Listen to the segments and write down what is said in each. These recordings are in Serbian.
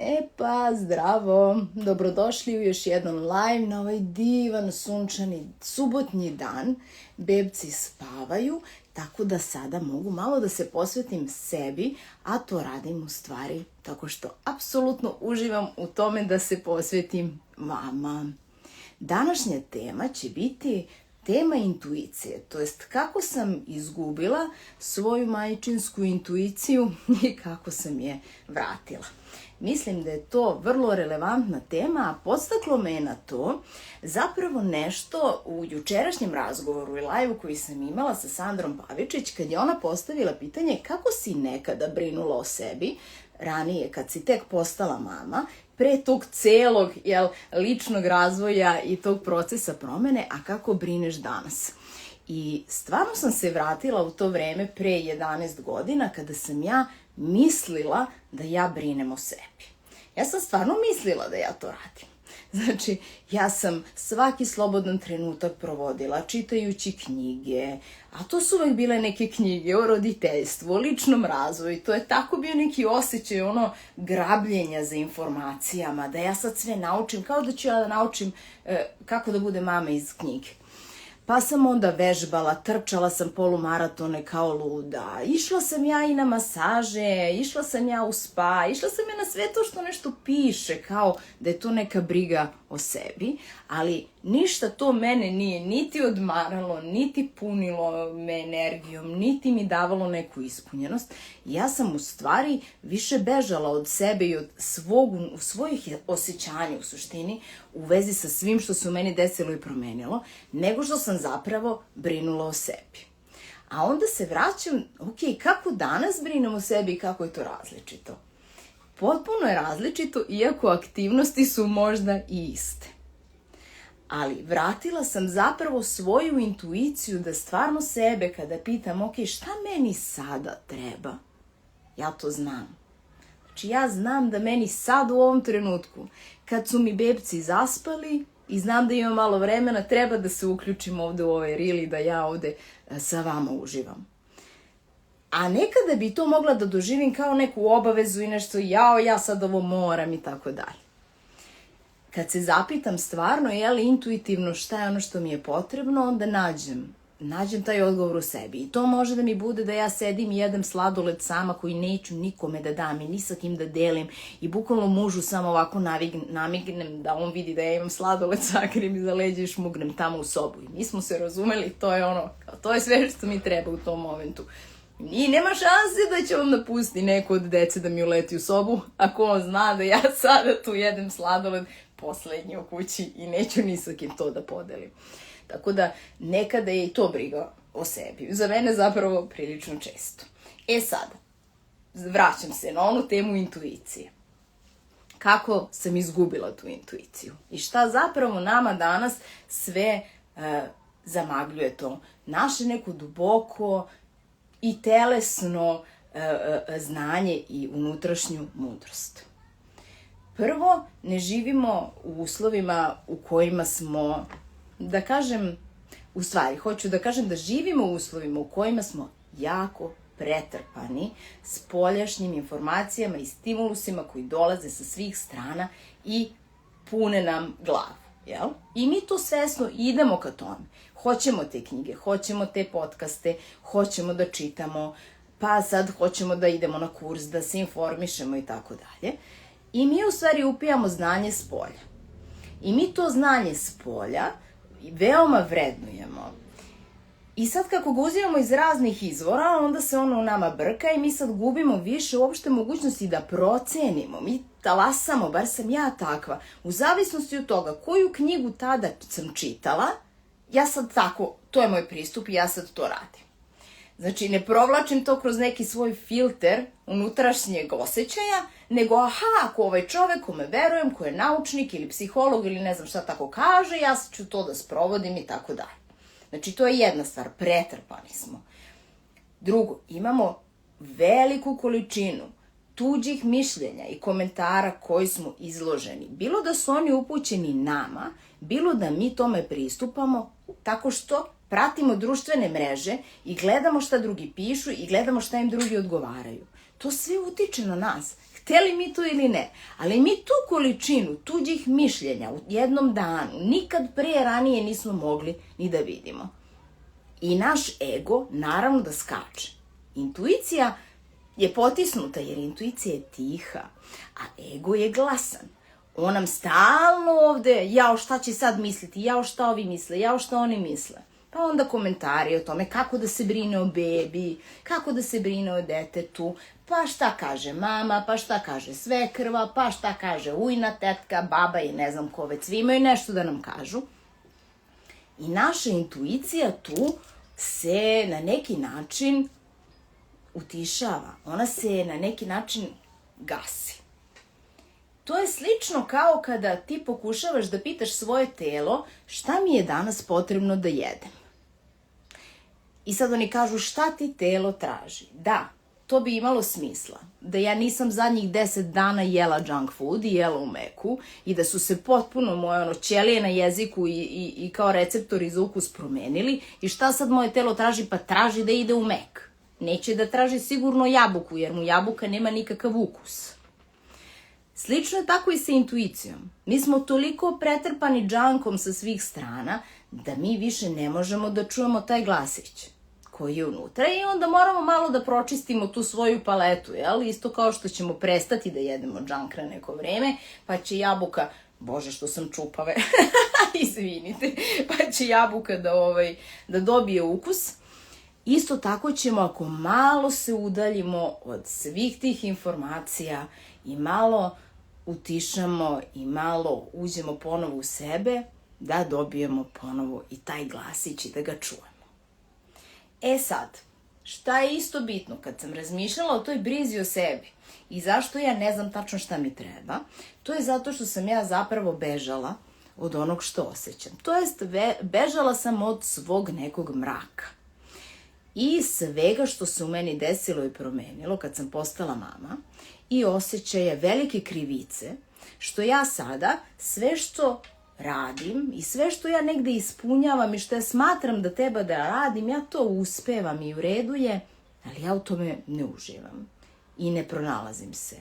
E pa, zdravo! Dobrodošli u još jedan live na ovaj divan, sunčani, subotnji dan. Bebci spavaju, tako da sada mogu malo da se posvetim sebi, a to radim u stvari tako što apsolutno uživam u tome da se posvetim vama. Današnja tema će biti tema intuicije, to jest kako sam izgubila svoju majčinsku intuiciju i kako sam je vratila. Mislim da je to vrlo relevantna tema, a podstaklo me je na to zapravo nešto u jučerašnjem razgovoru i live-u koji sam imala sa Sandrom Pavičić, kad je ona postavila pitanje kako si nekada brinula o sebi, ranije kad si tek postala mama, pre tog celog ličnog razvoja i tog procesa promene, a kako brineš danas. I stvarno sam se vratila u to vreme pre 11 godina kada sam ja mislila da ja brinem o sebi. Ja sam stvarno mislila da ja to radim. Znači, ja sam svaki slobodan trenutak provodila čitajući knjige, a to su uvek bile neke knjige o roditeljstvu, o ličnom razvoju. To je tako bio neki osjećaj grabljenja za informacijama, da ja sad sve naučim, kao da ću ja da naučim kako da bude mama iz knjige. Pa sam onda vežbala, trčala sam polumaratone kao luda, išla sam ja i na masaže, išla sam ja u spa, išla sam ja na sve to što nešto piše, kao da je to neka briga o sebi, ali ništa to mene nije niti odmaralo, niti punilo me energijom, niti mi davalo neku ispunjenost. Ja sam u stvari više bežala od sebe i od svojih osjećanja u suštini u vezi sa svim što se u meni desilo i promenilo, nego što sam zapravo brinula o sebi. A onda se vraćam, kako danas brinem o sebi i kako je to različito? Potpuno je različito, iako aktivnosti su možda i iste. Ali vratila sam zapravo svoju intuiciju da stvarno sebe kada pitam, šta meni sada treba? Ja to znam. Znači ja znam da meni sad u ovom trenutku, kad su mi bebci zaspali i znam da imam malo vremena, treba da se uključim ovde u ovaj reel i da ja ovde sa vama uživam. A nekada bi to mogla da doživim kao neku obavezu i nešto, ja sad ovo moram i tako dalje. Kad se zapitam stvarno, intuitivno šta je ono što mi je potrebno, onda nađem taj odgovor u sebi. I to može da mi bude da ja sedim i jedem sladoled sama koji neću nikome da dam i ni sa kim da delim i bukvalno mužu samo ovako namignem da on vidi da ja imam sladoled, sakrim iza leđa i šmugnem tamo u sobu. I mi smo se razumeli, to je sve što mi treba u tom momentu. I nema šanse da će on napusti neko od dece da mi uleti u sobu ako on zna da ja sada tu jedem sladoled poslednji u kući i neću ni sa kim to da podelim. Tako da nekada je i to briga o sebi. Za mene zapravo prilično često. Sada, vraćam se na onu temu intuicije. Kako sam izgubila tu intuiciju? I šta zapravo nama danas sve zamagljuje to? Naše neko duboko i telesno znanje i unutrašnju mudrost. Prvo, ne živimo u uslovima u kojima smo, hoću da kažem da živimo u uslovima u kojima smo jako pretrpani spoljašnjim informacijama i stimulusima koji dolaze sa svih strana i pune nam glavu. I mi to svesno idemo ka tome. Hoćemo te knjige, hoćemo te podcaste, hoćemo da čitamo, pa sad hoćemo da idemo na kurs, da se informišemo i tako dalje. I mi u stvari upijamo znanje s polja. I mi to znanje s polja veoma vrednujemo. I sad kako ga uzimamo iz raznih izvora, onda se ono u nama brka i mi sad gubimo više uopšte mogućnosti da procenimo. Mi talasamo, bar sam ja takva, u zavisnosti od toga koju knjigu tada sam čitala, ja sad tako, to je moj pristup i ja sad to radim. Znači, ne provlačim to kroz neki svoj filter unutrašnjeg osjećaja, nego ako ovaj čovek kome verujem, ko je naučnik ili psiholog ili ne znam šta tako kaže, ja ću to da sprovodim i tako dalje. Znači, to je jedna stvar, pretrpani smo. Drugo, imamo veliku količinu tuđih mišljenja i komentara koji smo izloženi. Bilo da su oni upućeni nama, bilo da mi tome pristupamo tako što pratimo društvene mreže i gledamo šta drugi pišu i gledamo šta im drugi odgovaraju. To sve utiče na nas. hteli mi to ili ne. Ali mi tu količinu tuđih mišljenja u jednom danu nikad prije ranije nismo mogli ni da vidimo. I naš ego naravno da skače. Intuicija je potisnuta jer intuicija je tiha, a ego je glasan. On nam stalno ovde, jao šta će sad misliti, jao šta ovi misle, jao šta oni misle. Pa onda komentari o tome kako da se brine o bebi, kako da se brine o detetu, pa šta kaže mama, pa šta kaže svekrva, pa šta kaže ujna, tetka, baba i ne znam ko već, svi imaju nešto da nam kažu. I naša intuicija tu se na neki način utišava, ona se na neki način gasi. To je slično kao kada ti pokušavaš da pitaš svoje telo šta mi je danas potrebno da jedem. I sad oni kažu šta ti telo traži. Da, to bi imalo smisla. Da ja nisam zadnjih 10 dana jela junk food i jela u meku i da su se potpuno moje ćelije na jeziku i kao receptori za ukus promenili i šta sad moje telo traži? Pa traži da ide u mek. Neće da traži sigurno jabuku jer mu jabuka nema nikakav ukus. Slično je tako i sa intuicijom. Mi smo toliko pretrpani džankom sa svih strana da mi više ne možemo da čujemo taj glasić koji je unutra i onda moramo malo da pročistimo tu svoju paletu, jel? Isto kao što ćemo prestati da jedemo džank na neko vreme, pa će jabuka, bože što sam čupave, izvinite, pa će jabuka da dobije ukus. Isto tako ćemo ako malo se udaljimo od svih tih informacija i malo utišamo i malo uđemo ponovo u sebe, da dobijemo ponovo i taj glasić i da ga čujemo. E sad, šta je isto bitno kad sam razmišljala o toj brizi o sebi i zašto ja ne znam tačno šta mi treba, to je zato što sam ja zapravo bežala od onog što osjećam. To jest, bežala sam od svog nekog mraka. I svega što se u meni desilo i promenilo kad sam postala mama i osjećaja velike krivice, što ja sada sve što radim i sve što ja negde ispunjavam i što ja smatram da treba da radim, ja to uspevam i u redu je, ali ja u tome ne uživam i ne pronalazim se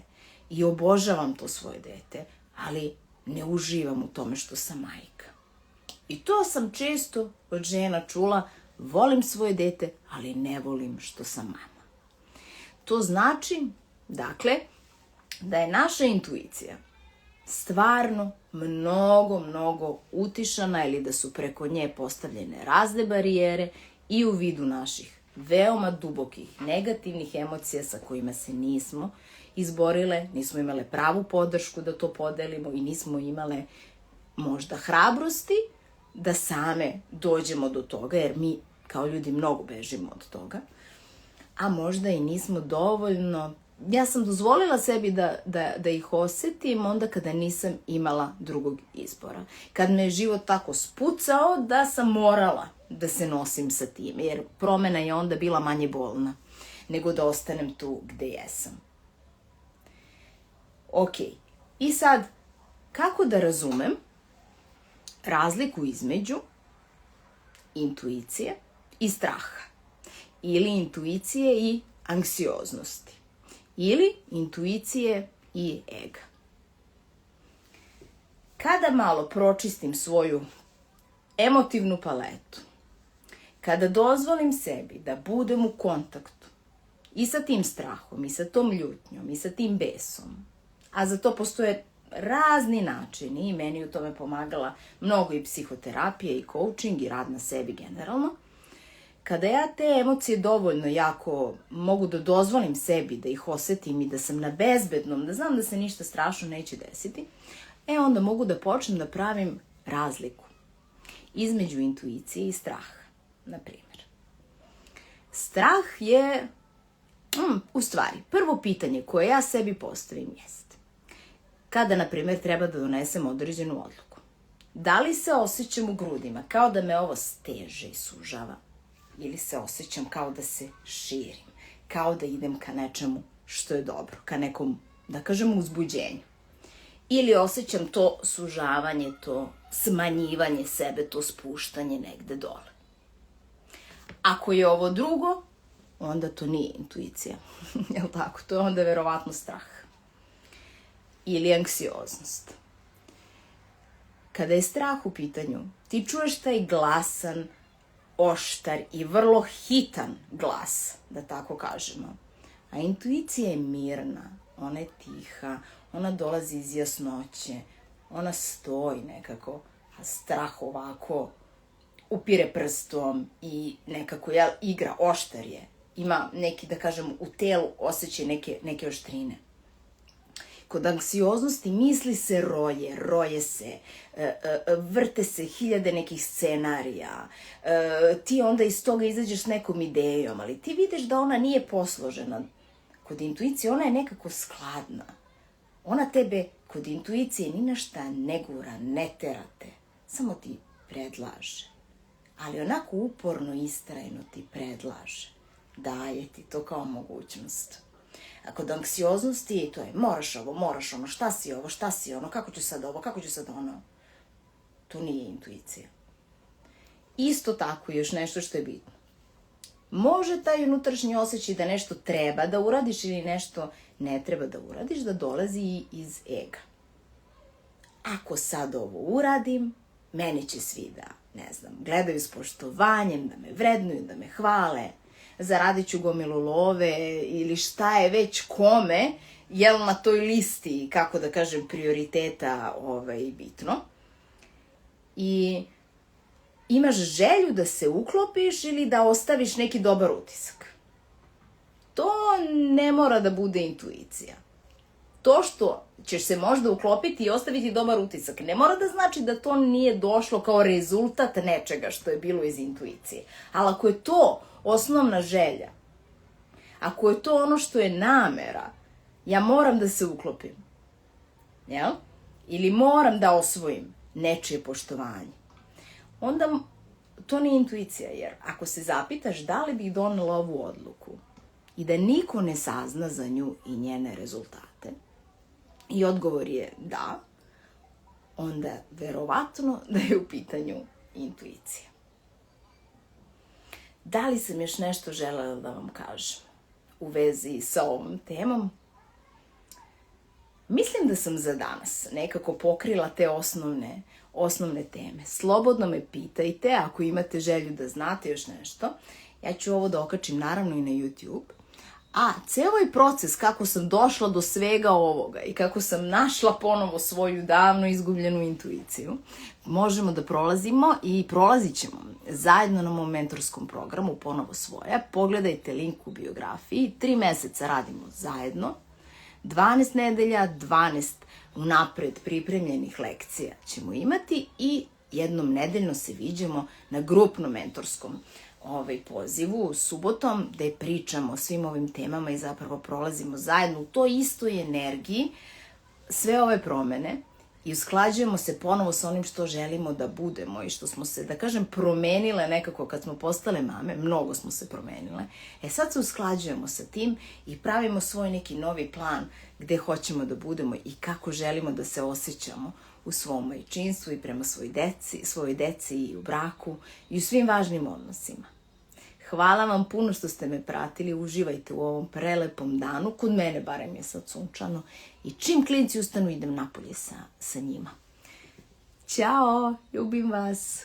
i obožavam to svoje dete, ali ne uživam u tome što sam majka. I to sam često od žena čula, volim svoje dete, ali ne volim što sam mama. To znači, dakle, da je naša intuicija stvarno mnogo utišana ili da su preko nje postavljene razne barijere i u vidu naših veoma dubokih negativnih emocija sa kojima se nismo izborile, nismo imale pravu podršku da to podelimo i nismo imale možda hrabrosti da same dođemo do toga, jer mi kao ljudi mnogo bežimo od toga, a možda i nismo dovoljno. Ja sam dozvolila sebi da ih osetim onda kada nisam imala drugog izbora. Kad me je život tako spucao da sam morala da se nosim sa tim, jer promena je onda bila manje bolna nego da ostanem tu gde jesam. Ok, i sad, kako da razumem razliku između intuicije i straha, ili intuicije i anksioznosti, ili intuicije i ega. Kada malo pročistim svoju emotivnu paletu, kada dozvolim sebi da budem u kontaktu i sa tim strahom, i sa tom ljutnjom, i sa tim besom, a za to postoje razni načini i meni u tome pomagala mnogo i psihoterapija i coaching i rad na sebi generalno. Kada ja te emocije dovoljno jako mogu da dozvolim sebi da ih osetim i da sam na bezbednom, da znam da se ništa strašno neće desiti, onda mogu da počnem da pravim razliku između intuicije i straha, na primjer. Strah je, u stvari, prvo pitanje koje ja sebi postavim jeste, kada, na primjer, treba da donesem određenu odluku. Da li se osjećam u grudima kao da me ovo steže i sužava? Ili se osjećam kao da se širim, kao da idem ka nečemu što je dobro, ka nekom, da kažem, uzbuđenju. Ili osjećam to sužavanje, to smanjivanje sebe, to spuštanje negde dole. Ako je ovo drugo, onda to nije intuicija. Jel tako? To je onda verovatno strah. ili anksioznost. Kada je strah u pitanju, ti čuješ taj glasan, oštar i vrlo hitan glas, da tako kažemo. A intuicija je mirna, ona je tiha, ona dolazi iz jasnoće, ona stoji nekako, a strah ovako upire prstom i nekako igra, oštar je. Ima neki, da kažem, u telu osjećaj neke oštrine. Kod anksioznosti misli se roje se, vrte se hiljade nekih scenarija, ti onda iz toga izađeš s nekom idejom, ali ti vidiš da ona nije posložena. Kod intuicije ona je nekako skladna. Ona tebe kod intuicije ni na šta ne gura, ne terate, samo ti predlaže. Ali onako uporno, istrajno ti predlaže, daje ti to kao mogućnost. A kod anksioznosti to je moraš ovo, moraš ono, šta si ono, kako ću sad ovo, kako ću sad ono. To nije intuicija. Isto tako još nešto što je bitno. Može taj unutrašnji osjećaj da nešto treba da uradiš ili nešto ne treba da uradiš, da dolazi iz ega. Ako sad ovo uradim, meni će svi da, ne znam, gledaju s poštovanjem, da me vrednuju, da me hvale, zaradit ću gomilu love ili šta je već kome, jel na toj listi, kako da kažem, prioriteta bitno. I imaš želju da se uklopiš ili da ostaviš neki dobar utisak. To ne mora da bude intuicija. To što ćeš se možda uklopiti i ostaviti dobar utisak, ne mora da znači da to nije došlo kao rezultat nečega što je bilo iz intuicije. Ali ako je to osnovna želja, ako je to ono što je namera, ja moram da se uklopim. Jel? Ili moram da osvojim nečije poštovanje. Onda to nije intuicija, jer ako se zapitaš da li bih donela ovu odluku i da niko ne sazna za nju i njene rezultate, i odgovor je da, onda verovatno da je u pitanju intuicija. Da li sam još nešto želela da vam kažem u vezi sa ovom temom? Mislim da sam za danas nekako pokrila te osnovne teme. Slobodno me pitajte ako imate želju da znate još nešto. Ja ću ovo da okačim naravno i na YouTube. A ceo ovaj proces kako sam došla do svega ovoga i kako sam našla ponovo svoju davno izgubljenu intuiciju, možemo da prolazimo i prolazit ćemo zajedno na mom mentorskom programu Ponovo svoja. Pogledajte link u biografiji. 3 meseca radimo zajedno. 12 nedelja, 12 unapred pripremljenih lekcija ćemo imati i jednom nedeljno se viđamo na grupnom mentorskom pozivu subotom, gde pričamo o svim ovim temama i zapravo prolazimo zajedno u toj istoj energiji sve ove promene i usklađujemo se ponovo sa onim što želimo da budemo i što smo se, da kažem, promenile nekako kad smo postale mame, mnogo smo se promenile. Sad se usklađujemo sa tim i pravimo svoj neki novi plan gde hoćemo da budemo i kako želimo da se osjećamo u svom majčinstvu i prema svojoj deci i u braku i u svim važnim odnosima. Hvala vam puno što ste me pratili, uživajte u ovom prelepom danu, kod mene barem je sad sunčano i čim klinci ustanu idem napolje sa njima. Ćao, ljubim vas!